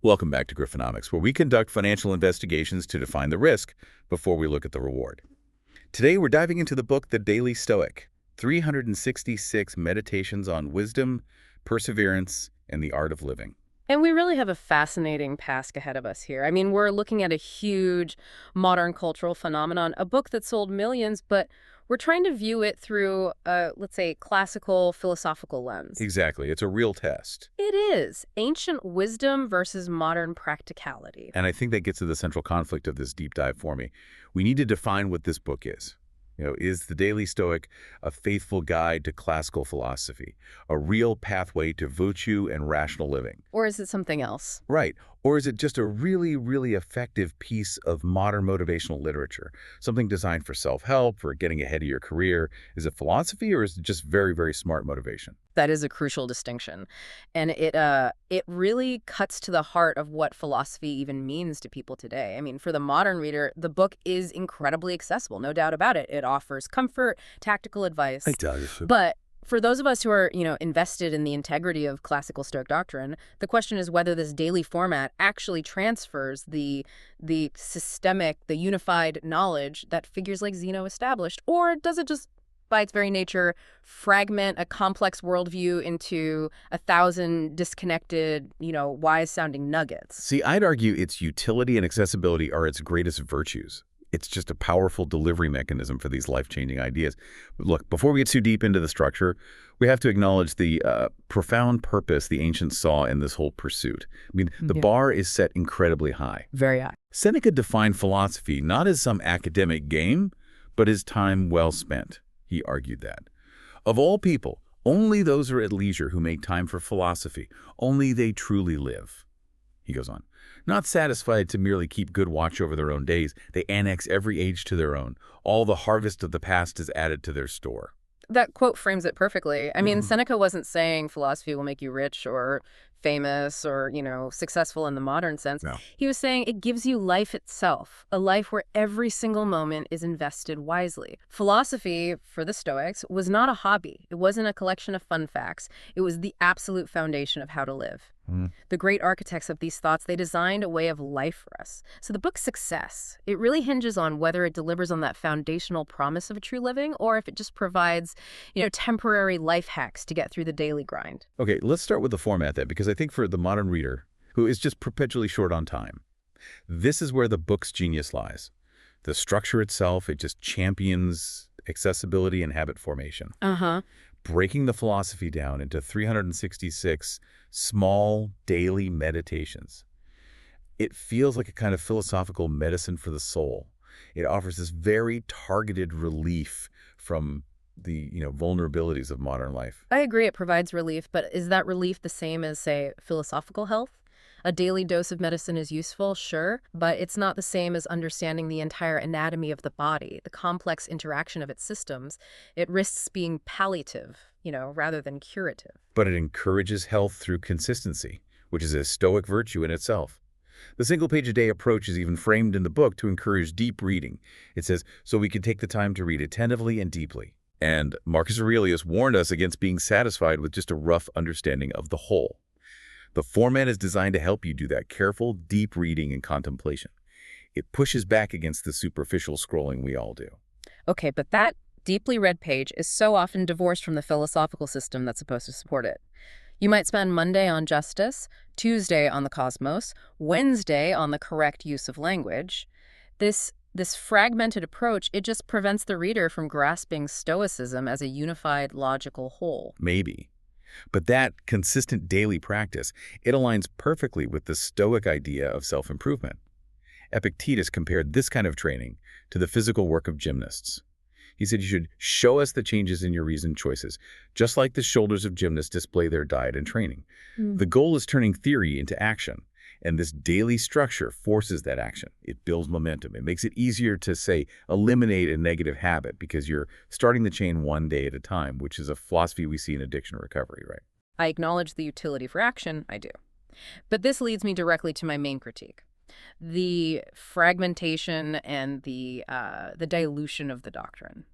Welcome back to Griffonomics, where we conduct financial investigations to define the risk before we look at the reward. Today, we're diving into the book The Daily Stoic, 366 Meditations on Wisdom, Perseverance, and the Art of Living. And we really have a fascinating task ahead of us here. I mean, we're looking at a huge modern cultural phenomenon, a book that sold millions, but we're trying to view it through a, let's say, classical philosophical lens. Exactly. It's a real test. It is ancient wisdom versus modern practicality. And I think that gets to the central conflict of this deep dive for me. We need to define what this book is. Is the Daily Stoic a faithful guide to classical philosophy, a real pathway to virtue and rational living? Or is it something else? Right. Or is it just a really, really effective piece of modern motivational literature, something designed for self-help, for getting ahead of your career? Is it philosophy, or is it just very, very smart motivation? That is a crucial distinction. And it really cuts to the heart of what philosophy even means to people today. I mean, for the modern reader, the book is incredibly accessible, no doubt about it. It offers comfort, tactical advice. It does. But for those of us who are, invested in the integrity of classical Stoic doctrine, the question is whether this daily format actually transfers the systemic, the unified knowledge that figures like Zeno established, or does it just, by its very nature, fragment a complex worldview into 1,000 disconnected, wise-sounding nuggets? See, I'd argue its utility and accessibility are its greatest virtues. It's just a powerful delivery mechanism for these life-changing ideas. But look, before we get too deep into the structure, we have to acknowledge the profound purpose the ancients saw in this whole pursuit. I mean, the bar is set incredibly high. Very high. Seneca defined philosophy not as some academic game, but as time well spent. He argued that. Of all people, only those are at leisure who make time for philosophy. Only they truly live. He goes on. Not satisfied to merely keep good watch over their own days, they annex every age to their own. All the harvest of the past is added to their store. That quote frames it perfectly. I mean, Seneca wasn't saying philosophy will make you rich or famous or, successful in the modern sense. No. He was saying it gives you life itself, a life where every single moment is invested wisely. Philosophy, for the Stoics, was not a hobby. It wasn't a collection of fun facts. It was the absolute foundation of how to live. The great architects of these thoughts, they designed a way of life for us. So the book's success, it really hinges on whether it delivers on that foundational promise of a true living or if it just provides, temporary life hacks to get through the daily grind. Okay, let's start with the format then, because I think for the modern reader, who is just perpetually short on time, this is where the book's genius lies. The structure itself, it just champions accessibility and habit formation. Breaking the philosophy down into 366 small daily meditations. It feels like a kind of philosophical medicine for the soul. It offers this very targeted relief from the vulnerabilities of modern life. I agree it provides relief, but is that relief the same as, say, philosophical health? A daily dose of medicine is useful, sure, but it's not the same as understanding the entire anatomy of the body, the complex interaction of its systems. It risks being palliative, rather than curative. But it encourages health through consistency, which is a Stoic virtue in itself. The single-page-a-day approach is even framed in the book to encourage deep reading. It says, so we can take the time to read attentively and deeply. And Marcus Aurelius warned us against being satisfied with just a rough understanding of the whole. The format is designed to help you do that careful, deep reading and contemplation. It pushes back against the superficial scrolling we all do. Okay, but that deeply read page is so often divorced from the philosophical system that's supposed to support it. You might spend Monday on justice, Tuesday on the cosmos, Wednesday on the correct use of language. This fragmented approach, it just prevents the reader from grasping Stoicism as a unified, logical whole. Maybe. But that consistent daily practice, it aligns perfectly with the Stoic idea of self-improvement. Epictetus compared this kind of training to the physical work of gymnasts. He said you should show us the changes in your reasoned choices, just like the shoulders of gymnasts display their diet and training. The goal is turning theory into action, and this daily structure forces that action. It builds momentum. It makes it easier to, say, eliminate a negative habit because you're starting the chain one day at a time, which is a philosophy we see in addiction recovery, right? I acknowledge the utility for action, I do. But this leads me directly to my main critique. The fragmentation and the dilution of the doctrine.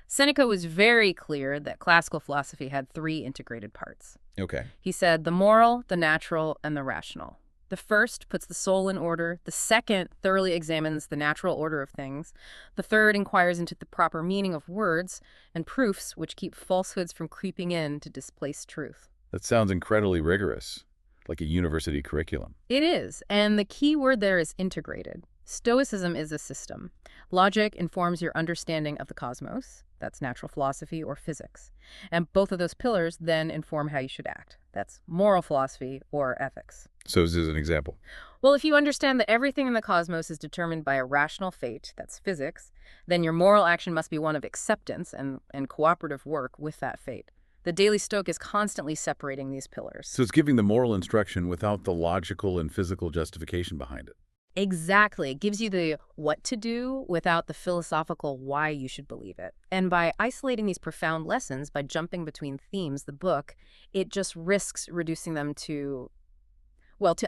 Seneca was very clear that classical philosophy had three integrated parts. Okay. He said the moral, the natural, and the rational. The first puts the soul in order. The second thoroughly examines the natural order of things. The third inquires into the proper meaning of words and proofs which keep falsehoods from creeping in to displace truth. That sounds incredibly rigorous, like a university curriculum. It is, and the key word there is integrated. Stoicism is a system. Logic informs your understanding of the cosmos. That's natural philosophy or physics. And both of those pillars then inform how you should act. That's moral philosophy or ethics. So this is an example. Well, if you understand that everything in the cosmos is determined by a rational fate, that's physics, then your moral action must be one of acceptance and cooperative work with that fate. The Daily Stoic is constantly separating these pillars. So it's giving the moral instruction without the logical and physical justification behind it. Exactly. It gives you the what to do without the philosophical why you should believe it. And by isolating these profound lessons, by jumping between themes, the book, it just risks reducing them to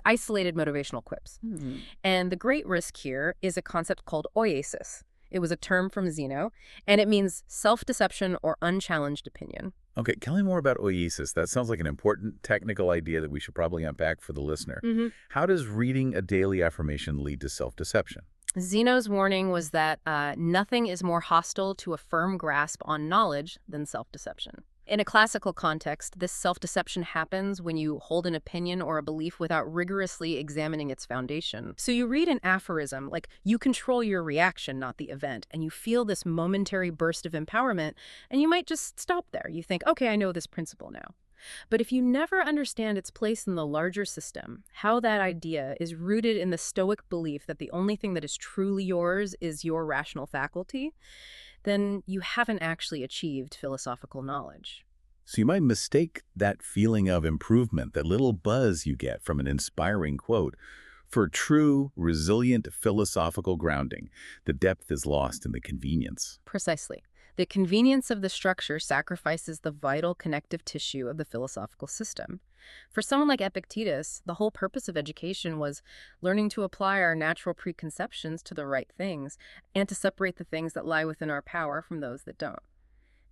isolated motivational quips. And the great risk here is a concept called oasis. It was a term from Zeno, and it means self-deception or unchallenged opinion. Okay, tell me more about oasis. That sounds like an important technical idea that we should probably unpack for the listener. How does reading a daily affirmation lead to self-deception? Zeno's warning was that nothing is more hostile to a firm grasp on knowledge than self-deception. In a classical context, this self-deception happens when you hold an opinion or a belief without rigorously examining its foundation. So you read an aphorism, like you control your reaction, not the event, and you feel this momentary burst of empowerment, and you might just stop there. You think, okay, I know this principle now. But if you never understand its place in the larger system, how that idea is rooted in the Stoic belief that the only thing that is truly yours is your rational faculty, then you haven't actually achieved philosophical knowledge. So you might mistake that feeling of improvement, that little buzz you get from an inspiring quote, for true, resilient philosophical grounding. The depth is lost in the convenience. Precisely. The convenience of the structure sacrifices the vital connective tissue of the philosophical system. For someone like Epictetus, the whole purpose of education was learning to apply our natural preconceptions to the right things and to separate the things that lie within our power from those that don't.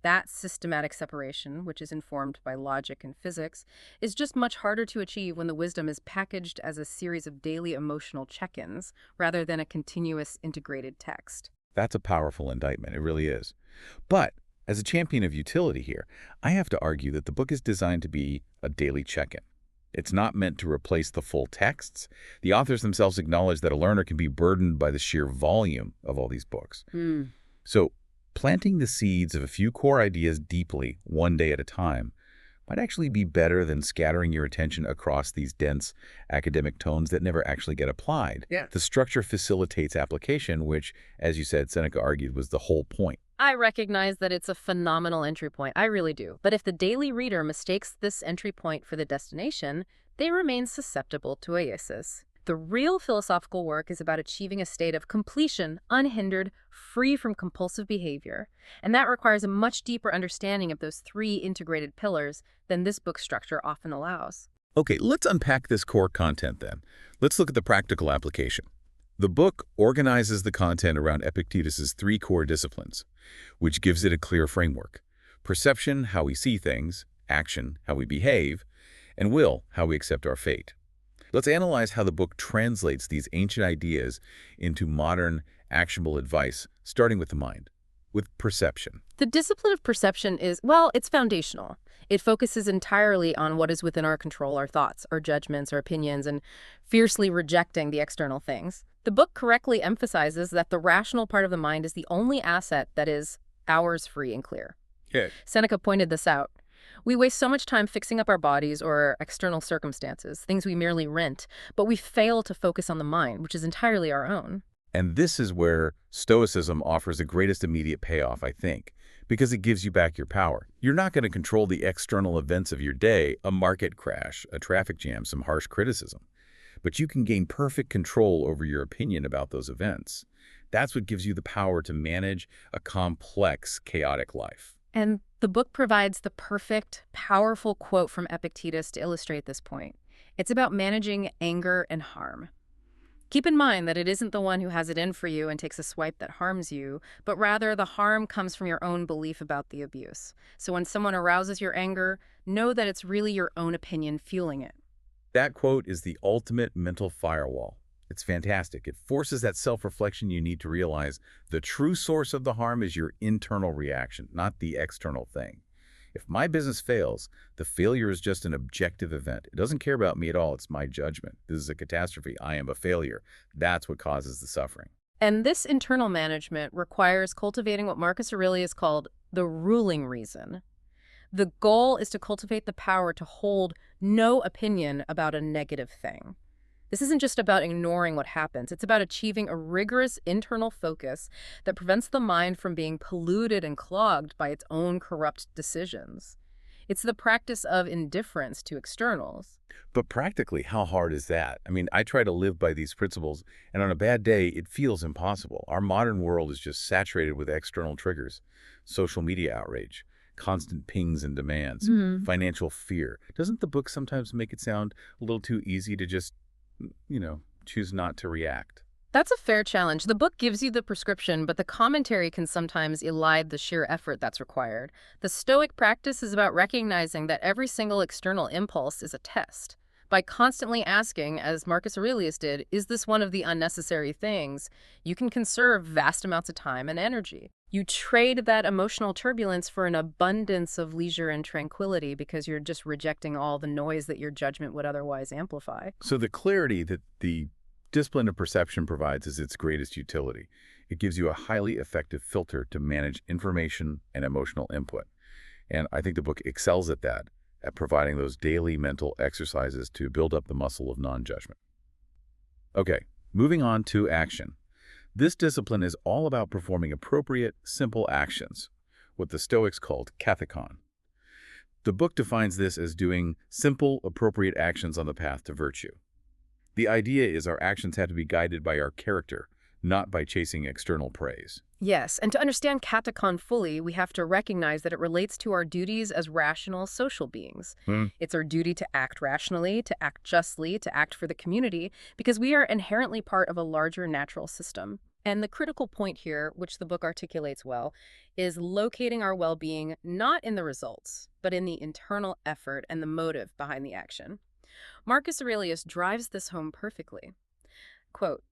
That systematic separation, which is informed by logic and physics, is just much harder to achieve when the wisdom is packaged as a series of daily emotional check-ins rather than a continuous integrated text. That's a powerful indictment. It really is. But as a champion of utility here, I have to argue that the book is designed to be a daily check-in. It's not meant to replace the full texts. The authors themselves acknowledge that a learner can be burdened by the sheer volume of all these books. So planting the seeds of a few core ideas deeply, one day at a time, might actually be better than scattering your attention across these dense academic tomes that never actually get applied. The structure facilitates application, which, as you said, Seneca argued, was the whole point. I recognize that it's a phenomenal entry point. I really do. But if the daily reader mistakes this entry point for the destination, they remain susceptible to oasis. The real philosophical work is about achieving a state of completion, unhindered, free from compulsive behavior. And that requires a much deeper understanding of those three integrated pillars than this book structure often allows. Okay, let's unpack this core content then. Let's look at the practical application. The book organizes the content around Epictetus's three core disciplines, which gives it a clear framework. Perception, how we see things; action, how we behave; and will, how we accept our fate. Let's analyze how the book translates these ancient ideas into modern, actionable advice, starting with the mind, with perception. The discipline of perception is, it's foundational. It focuses entirely on what is within our control, our thoughts, our judgments, our opinions, and fiercely rejecting the external things. The book correctly emphasizes that the rational part of the mind is the only asset that is ours, free and clear. Seneca pointed this out. We waste so much time fixing up our bodies or external circumstances, things we merely rent, but we fail to focus on the mind, which is entirely our own. And this is where Stoicism offers the greatest immediate payoff, I think, because it gives you back your power. You're not going to control the external events of your day, a market crash, a traffic jam, some harsh criticism. But you can gain perfect control over your opinion about those events. That's what gives you the power to manage a complex, chaotic life. And the book provides the perfect, powerful quote from Epictetus to illustrate this point. It's about managing anger and harm. Keep in mind that it isn't the one who has it in for you and takes a swipe that harms you, but rather the harm comes from your own belief about the abuse. So when someone arouses your anger, know that it's really your own opinion fueling it. That quote is the ultimate mental firewall. It's fantastic. It forces that self-reflection you need to realize the true source of the harm is your internal reaction, not the external thing. If my business fails, the failure is just an objective event. It doesn't care about me at all. It's my judgment. This is a catastrophe. I am a failure. That's what causes the suffering. And this internal management requires cultivating what Marcus Aurelius called the ruling reason. The goal is to cultivate the power to hold no opinion about a negative thing. This isn't just about ignoring what happens. It's about achieving a rigorous internal focus that prevents the mind from being polluted and clogged by its own corrupt decisions. It's the practice of indifference to externals. But practically, how hard is that? I mean, I try to live by these principles, and on a bad day, it feels impossible. Our modern world is just saturated with external triggers, social media outrage, constant pings and demands, financial fear. Doesn't the book sometimes make it sound a little too easy to just, choose not to react? That's a fair challenge. The book gives you the prescription, but the commentary can sometimes elide the sheer effort that's required. The Stoic practice is about recognizing that every single external impulse is a test. By constantly asking, as Marcus Aurelius did, is this one of the unnecessary things, you can conserve vast amounts of time and energy. You trade that emotional turbulence for an abundance of leisure and tranquility because you're just rejecting all the noise that your judgment would otherwise amplify. So the clarity that the discipline of perception provides is its greatest utility. It gives you a highly effective filter to manage information and emotional input. And I think the book excels at that, at providing those daily mental exercises to build up the muscle of non-judgment. Okay, moving on to action. This discipline is all about performing appropriate, simple actions, what the Stoics called kathekon. The book defines this as doing simple, appropriate actions on the path to virtue. The idea is our actions have to be guided by our character, not by chasing external praise. Yes, and to understand kathekon fully, we have to recognize that it relates to our duties as rational social beings. It's our duty to act rationally, to act justly, to act for the community, because we are inherently part of a larger natural system. And the critical point here, which the book articulates well, is locating our well-being not in the results, but in the internal effort and the motive behind the action. Marcus Aurelius drives this home perfectly. Quote,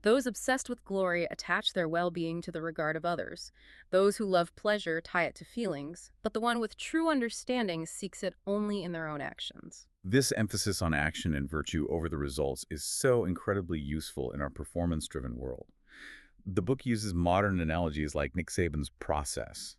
"Those obsessed with glory attach their well-being to the regard of others. Those who love pleasure tie it to feelings, but the one with true understanding seeks it only in their own actions." This emphasis on action and virtue over the results is so incredibly useful in our performance-driven world. The book uses modern analogies like Nick Saban's process,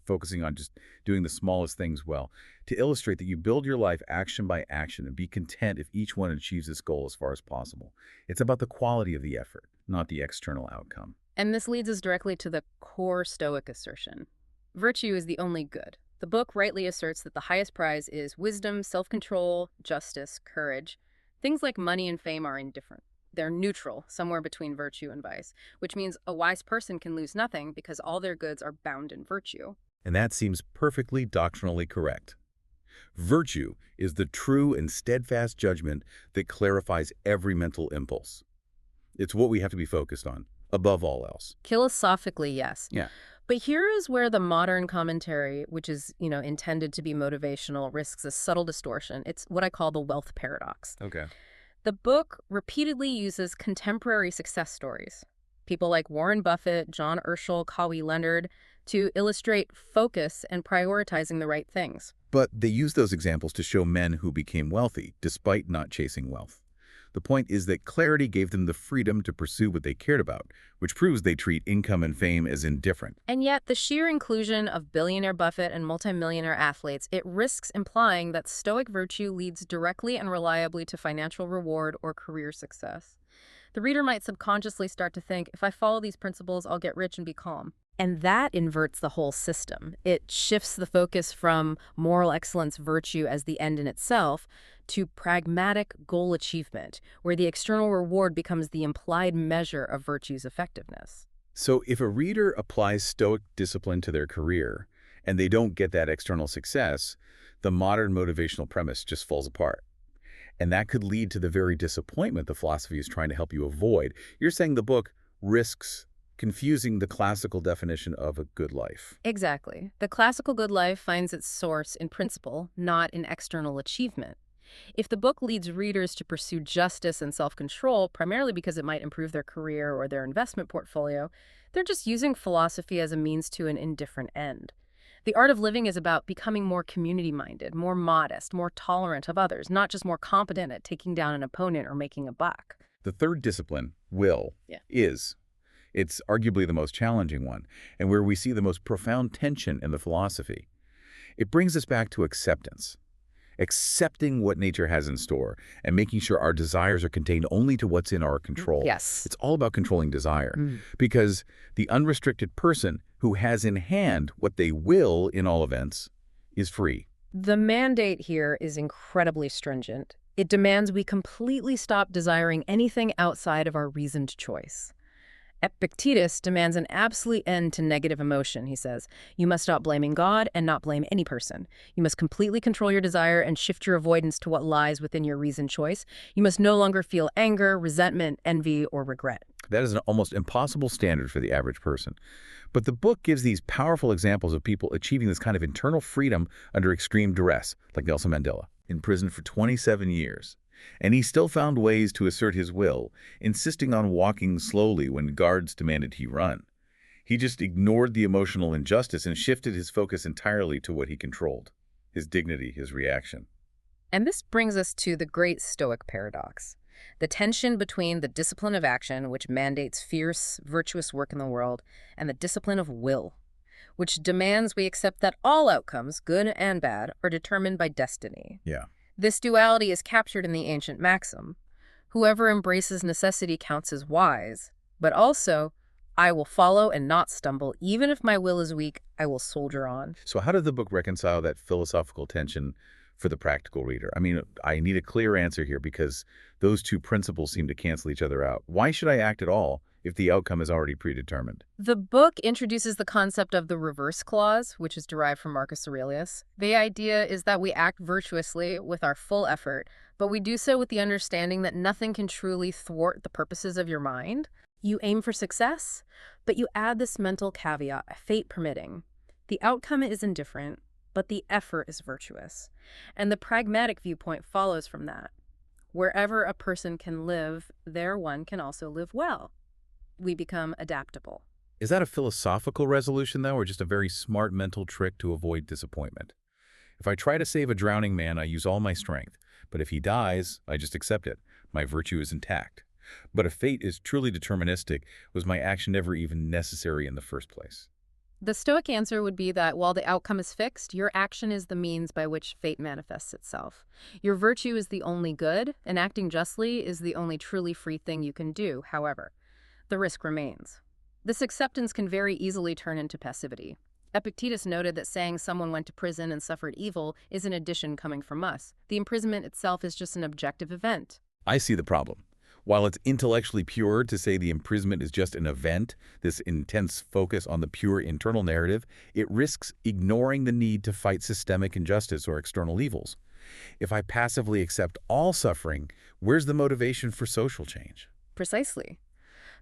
focusing on just doing the smallest things well, to illustrate that you build your life action by action and be content if each one achieves its goal as far as possible. It's about the quality of the effort, not the external outcome. And this leads us directly to the core Stoic assertion. Virtue is the only good. The book rightly asserts that the highest prize is wisdom, self-control, justice, courage. Things like money and fame are indifferent. They're neutral, somewhere between virtue and vice, which means a wise person can lose nothing because all their goods are bound in virtue. And that seems perfectly doctrinally correct. Virtue is the true and steadfast judgment that clarifies every mental impulse. It's what we have to be focused on, above all else. Philosophically, yes. Yeah. But here is where the modern commentary, which is, intended to be motivational, risks a subtle distortion. It's what I call the wealth paradox. Okay. The book repeatedly uses contemporary success stories, people like Warren Buffett, John Urschel, Kawhi Leonard, to illustrate focus and prioritizing the right things. But they use those examples to show men who became wealthy, despite not chasing wealth. The point is that clarity gave them the freedom to pursue what they cared about, which proves they treat income and fame as indifferent. And yet, the sheer inclusion of billionaire Buffett and multimillionaire athletes, it risks implying that Stoic virtue leads directly and reliably to financial reward or career success. The reader might subconsciously start to think, if I follow these principles, I'll get rich and be calm. And that inverts the whole system. It shifts the focus from moral excellence, virtue as the end in itself, to pragmatic goal achievement, where the external reward becomes the implied measure of virtue's effectiveness. So if a reader applies Stoic discipline to their career and they don't get that external success, the modern motivational premise just falls apart. And that could lead to the very disappointment the philosophy is trying to help you avoid. You're saying the book risks confusing the classical definition of a good life. Exactly. The classical good life finds its source in principle, not in external achievement. If the book leads readers to pursue justice and self-control, primarily because it might improve their career or their investment portfolio, they're just using philosophy as a means to an indifferent end. The art of living is about becoming more community-minded, more modest, more tolerant of others, not just more competent at taking down an opponent or making a buck. The third discipline, will, is. It's arguably the most challenging one, and where we see the most profound tension in the philosophy. It brings us back to acceptance. Accepting what nature has in store and making sure our desires are contained only to what's in our control. Yes. It's all about controlling desire, because the unrestricted person who has in hand what they will in all events is free. The mandate here is incredibly stringent. It demands we completely stop desiring anything outside of our reasoned choice. Epictetus demands an absolute end to negative emotion, he says. You must stop blaming God and not blame any person. You must completely control your desire and shift your avoidance to what lies within your reasoned choice. You must no longer feel anger, resentment, envy, or regret. That is an almost impossible standard for the average person. But the book gives these powerful examples of people achieving this kind of internal freedom under extreme duress, like Nelson Mandela, in prison for 27 years. And he still found ways to assert his will, insisting on walking slowly when guards demanded he run. He just ignored the emotional injustice and shifted his focus entirely to what he controlled, his dignity, his reaction. And this brings us to the great Stoic paradox, the tension between the discipline of action, which mandates fierce, virtuous work in the world, and the discipline of will, which demands we accept that all outcomes, good and bad, are determined by destiny. Yeah. This duality is captured in the ancient maxim, whoever embraces necessity counts as wise, but also, I will follow and not stumble. Even if my will is weak, I will soldier on. So how did the book reconcile that philosophical tension for the practical reader? I mean, I need a clear answer here because those two principles seem to cancel each other out. Why should I act at all if the outcome is already predetermined? The book introduces the concept of the reverse clause, which is derived from Marcus Aurelius. The idea is that we act virtuously with our full effort, but we do so with the understanding that nothing can truly thwart the purposes of your mind. You aim for success, but you add this mental caveat, fate permitting. The outcome is indifferent, but the effort is virtuous. And the pragmatic viewpoint follows from that. Wherever a person can live, there one can also live well. We become adaptable. Is that a philosophical resolution, though, or just a very smart mental trick to avoid disappointment? If I try to save a drowning man, I use all my strength. But if he dies, I just accept it. My virtue is intact. But if fate is truly deterministic, was my action never even necessary in the first place? The Stoic answer would be that while the outcome is fixed, your action is the means by which fate manifests itself. Your virtue is the only good, and acting justly is the only truly free thing you can do, however. The risk remains. This acceptance can very easily turn into passivity. Epictetus noted that saying someone went to prison and suffered evil is an addition coming from us. The imprisonment itself is just an objective event. I see the problem. While it's intellectually pure to say the imprisonment is just an event, this intense focus on the pure internal narrative, it risks ignoring the need to fight systemic injustice or external evils. If I passively accept all suffering, where's the motivation for social change? Precisely.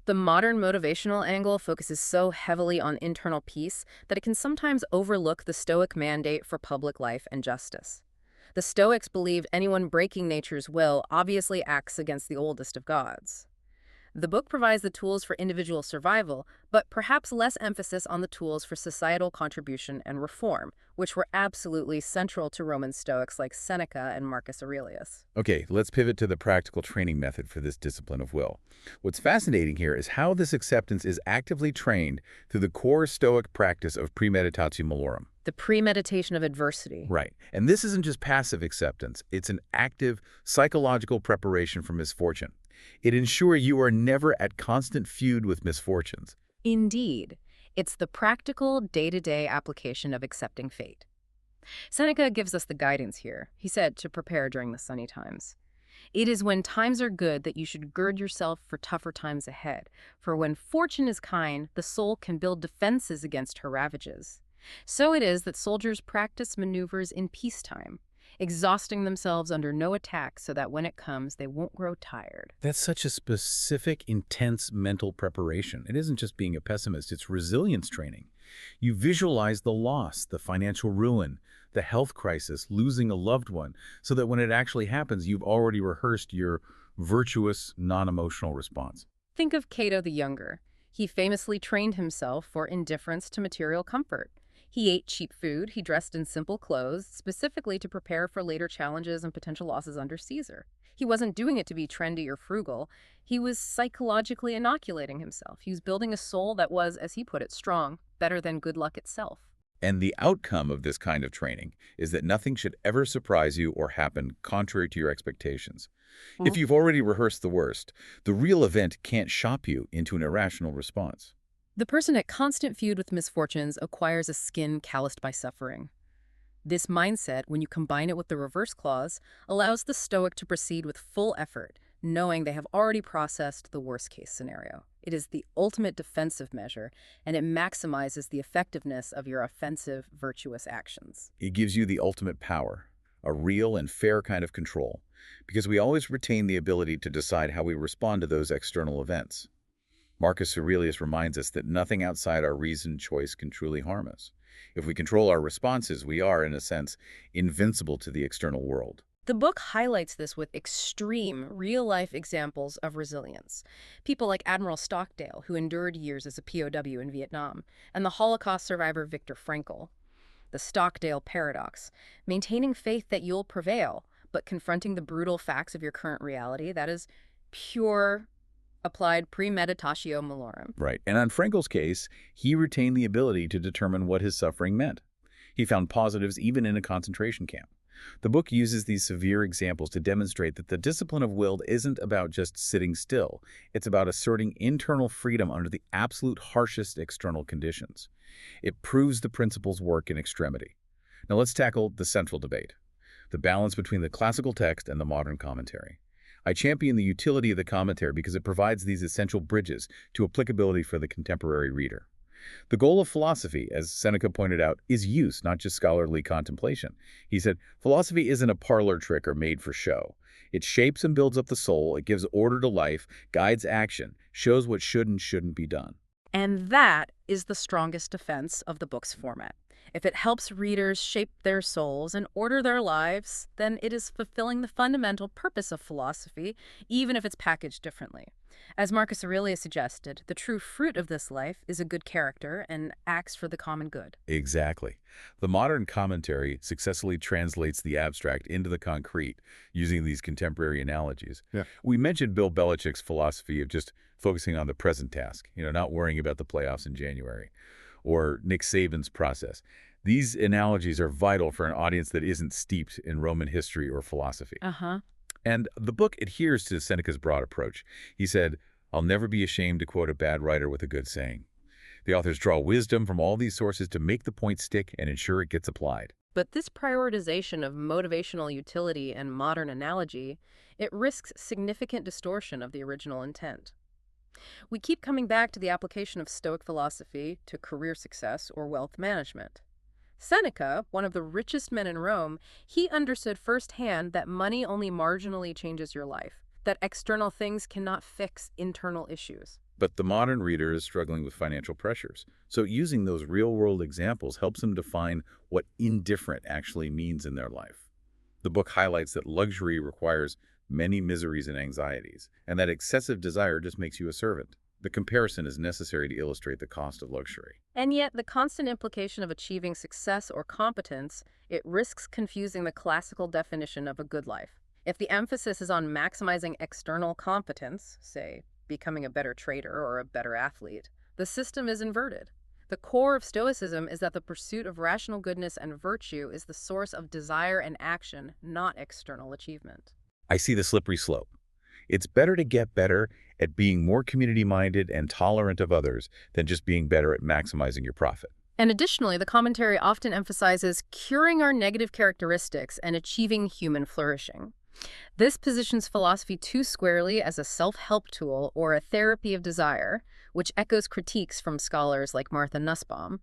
The modern motivational angle focuses so heavily on internal peace that it can sometimes overlook the Stoic mandate for public life and justice. The Stoics believed anyone breaking nature's will obviously acts against the oldest of gods. The book provides the tools for individual survival, but perhaps less emphasis on the tools for societal contribution and reform, which were absolutely central to Roman Stoics like Seneca and Marcus Aurelius. Okay, let's pivot to the practical training method for this discipline of will. What's fascinating here is how this acceptance is actively trained through the core Stoic practice of premeditatio malorum. The premeditation of adversity. Right. And this isn't just passive acceptance. It's an active psychological preparation for misfortune. It ensures you are never at constant feud with misfortunes. Indeed. It's the practical, day-to-day application of accepting fate. Seneca gives us the guidance here. He said to prepare during the sunny times. It is when times are good that you should gird yourself for tougher times ahead. For when fortune is kind, the soul can build defenses against her ravages. So it is that soldiers practice maneuvers in peacetime, exhausting themselves under no attack so that when it comes, they won't grow tired. That's such a specific, intense mental preparation. It isn't just being a pessimist, it's resilience training. You visualize the loss, the financial ruin, the health crisis, losing a loved one, so that when it actually happens, you've already rehearsed your virtuous, non-emotional response. Think of Cato the Younger. He famously trained himself for indifference to material comfort. He ate cheap food, he dressed in simple clothes, specifically to prepare for later challenges and potential losses under Caesar. He wasn't doing it to be trendy or frugal. He was psychologically inoculating himself. He was building a soul that was, as he put it, strong, better than good luck itself. And the outcome of this kind of training is that nothing should ever surprise you or happen contrary to your expectations. If you've already rehearsed the worst, the real event can't shock you into an irrational response. The person at constant feud with misfortunes acquires a skin calloused by suffering. This mindset, when you combine it with the reverse clause, allows the Stoic to proceed with full effort, knowing they have already processed the worst-case scenario. It is the ultimate defensive measure, and it maximizes the effectiveness of your offensive, virtuous actions. It gives you the ultimate power, a real and fair kind of control, because we always retain the ability to decide how we respond to those external events. Marcus Aurelius reminds us that nothing outside our reasoned choice can truly harm us. If we control our responses, we are, in a sense, invincible to the external world. The book highlights this with extreme, real-life examples of resilience. People like Admiral Stockdale, who endured years as a POW in Vietnam, and the Holocaust survivor Viktor Frankl. The Stockdale paradox, maintaining faith that you'll prevail, but confronting the brutal facts of your current reality, that is pure applied premeditatio malorum. Right. And on Frankel's case, he retained the ability to determine what his suffering meant. He found positives even in a concentration camp. The book uses these severe examples to demonstrate that the discipline of will isn't about just sitting still. It's about asserting internal freedom under the absolute harshest external conditions. It proves the principles work in extremity. Now let's tackle the central debate, the balance between the classical text and the modern commentary. I champion the utility of the commentary because it provides these essential bridges to applicability for the contemporary reader. The goal of philosophy, as Seneca pointed out, is use, not just scholarly contemplation. He said, philosophy isn't a parlor trick or made for show. It shapes and builds up the soul, it gives order to life, guides action, shows what should and shouldn't be done. And that is the strongest defense of the book's format. If it helps readers shape their souls and order their lives, then it is fulfilling the fundamental purpose of philosophy, even if it's packaged differently. As Marcus Aurelius suggested, the true fruit of this life is a good character and acts for the common good. Exactly. The modern commentary successfully translates the abstract into the concrete using these contemporary analogies. Yeah. We mentioned Bill Belichick's philosophy of just focusing on the present task, not worrying about the playoffs in January, or Nick Saban's process. These analogies are vital for an audience that isn't steeped in Roman history or philosophy. And the book adheres to Seneca's broad approach. He said, "I'll never be ashamed to quote a bad writer with a good saying." The authors draw wisdom from all these sources to make the point stick and ensure it gets applied. But this prioritization of motivational utility and modern analogy, it risks significant distortion of the original intent. We keep coming back to the application of Stoic philosophy to career success or wealth management. Seneca, one of the richest men in Rome, he understood firsthand that money only marginally changes your life, that external things cannot fix internal issues. But the modern reader is struggling with financial pressures. So using those real-world examples helps them define what indifferent actually means in their life. The book highlights that luxury requires many miseries and anxieties, and that excessive desire just makes you a servant. The comparison is necessary to illustrate the cost of luxury. And yet, the constant implication of achieving success or competence, it risks confusing the classical definition of a good life. If the emphasis is on maximizing external competence, say, becoming a better trader or a better athlete, the system is inverted. The core of Stoicism is that the pursuit of rational goodness and virtue is the source of desire and action, not external achievement. I see the slippery slope. It's better to get better at being more community-minded and tolerant of others than just being better at maximizing your profit. And additionally, the commentary often emphasizes curing our negative characteristics and achieving human flourishing. This positions philosophy too squarely as a self-help tool or a therapy of desire, which echoes critiques from scholars like Martha Nussbaum.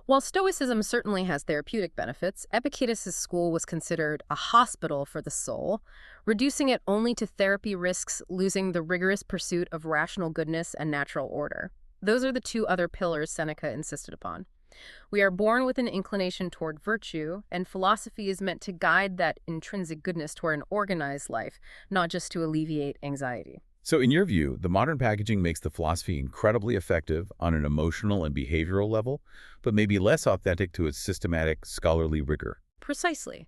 While Stoicism certainly has therapeutic benefits, Epictetus' school was considered a hospital for the soul. Reducing it only to therapy risks losing the rigorous pursuit of rational goodness and natural order. Those are the two other pillars Seneca insisted upon. We are born with an inclination toward virtue, and philosophy is meant to guide that intrinsic goodness toward an organized life, not just to alleviate anxiety. So in your view, the modern packaging makes the philosophy incredibly effective on an emotional and behavioral level, but maybe less authentic to its systematic, scholarly rigor. Precisely.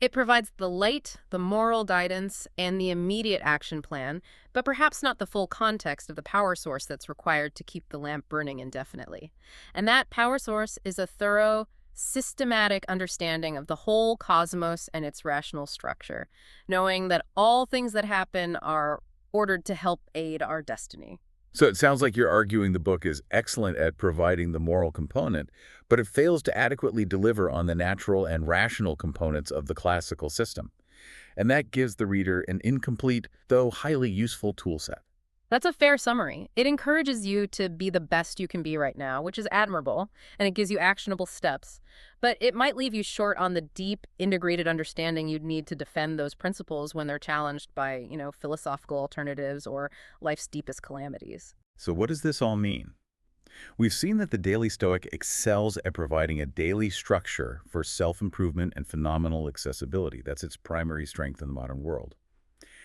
It provides the light, the moral guidance, and the immediate action plan, but perhaps not the full context of the power source that's required to keep the lamp burning indefinitely. And that power source is a thorough, systematic understanding of the whole cosmos and its rational structure, knowing that all things that happen are ordered to help aid our destiny. So it sounds like you're arguing the book is excellent at providing the moral component, but it fails to adequately deliver on the natural and rational components of the classical system. And that gives the reader an incomplete, though highly useful toolset. That's a fair summary. It encourages you to be the best you can be right now, which is admirable, and it gives you actionable steps. But it might leave you short on the deep, integrated understanding you'd need to defend those principles when they're challenged by, philosophical alternatives or life's deepest calamities. So what does this all mean? We've seen that the Daily Stoic excels at providing a daily structure for self-improvement and phenomenal accessibility. That's its primary strength in the modern world.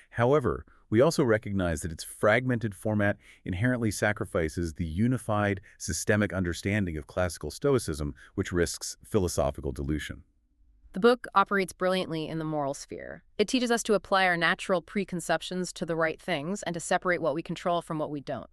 However, we also recognize that its fragmented format inherently sacrifices the unified, systemic understanding of classical Stoicism, which risks philosophical dilution. The book operates brilliantly in the moral sphere. It teaches us to apply our natural preconceptions to the right things and to separate what we control from what we don't.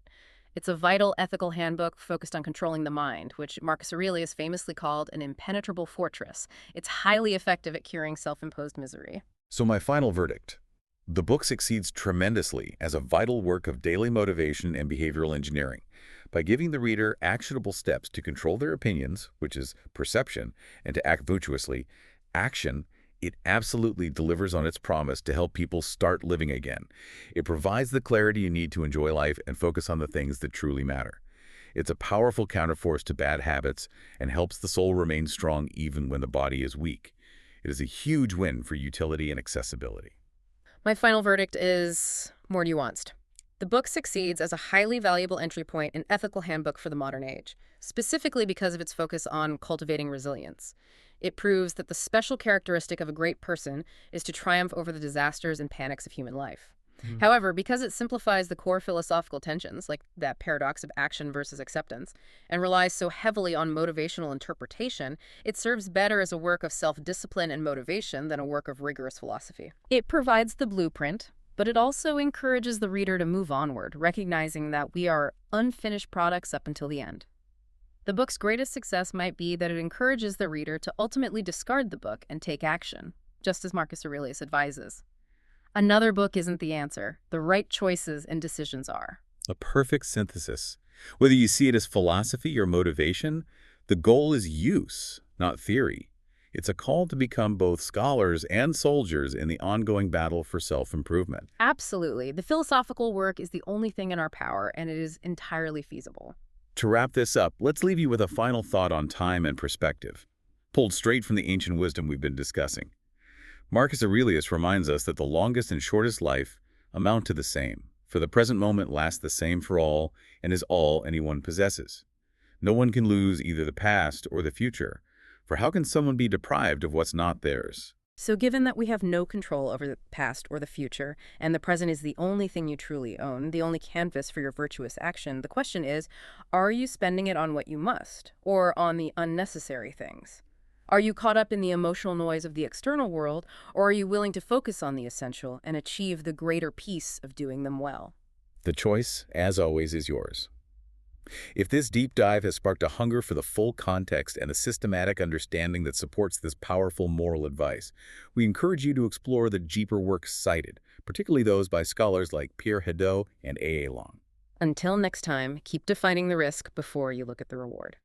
It's a vital ethical handbook focused on controlling the mind, which Marcus Aurelius famously called an impenetrable fortress. It's highly effective at curing self-imposed misery. So my final verdict. The book succeeds tremendously as a vital work of daily motivation and behavioral engineering. By giving the reader actionable steps to control their opinions, which is perception, and to act virtuously, action, it absolutely delivers on its promise to help people start living again. It provides the clarity you need to enjoy life and focus on the things that truly matter. It's a powerful counterforce to bad habits and helps the soul remain strong even when the body is weak. It is a huge win for utility and accessibility. My final verdict is more nuanced. The book succeeds as a highly valuable entry point and ethical handbook for the modern age, specifically because of its focus on cultivating resilience. It proves that the special characteristic of a great person is to triumph over the disasters and panics of human life. However, because it simplifies the core philosophical tensions, like that paradox of action versus acceptance, and relies so heavily on motivational interpretation, it serves better as a work of self-discipline and motivation than a work of rigorous philosophy. It provides the blueprint, but it also encourages the reader to move onward, recognizing that we are unfinished products up until the end. The book's greatest success might be that it encourages the reader to ultimately discard the book and take action, just as Marcus Aurelius advises. Another book isn't the answer. The right choices and decisions are. A perfect synthesis. Whether you see it as philosophy or motivation, the goal is use, not theory. It's a call to become both scholars and soldiers in the ongoing battle for self-improvement. Absolutely. The philosophical work is the only thing in our power, and it is entirely feasible. To wrap this up, let's leave you with a final thought on time and perspective, pulled straight from the ancient wisdom we've been discussing. Marcus Aurelius reminds us that the longest and shortest life amount to the same, for the present moment lasts the same for all and is all anyone possesses. No one can lose either the past or the future, for how can someone be deprived of what's not theirs? So given that we have no control over the past or the future, and the present is the only thing you truly own, the only canvas for your virtuous action, the question is, are you spending it on what you must, or on the unnecessary things? Are you caught up in the emotional noise of the external world, or are you willing to focus on the essential and achieve the greater peace of doing them well? The choice, as always, is yours. If this deep dive has sparked a hunger for the full context and the systematic understanding that supports this powerful moral advice, we encourage you to explore the deeper works cited, particularly those by scholars like Pierre Hadot and A. A. Long. Until next time, keep defining the risk before you look at the reward.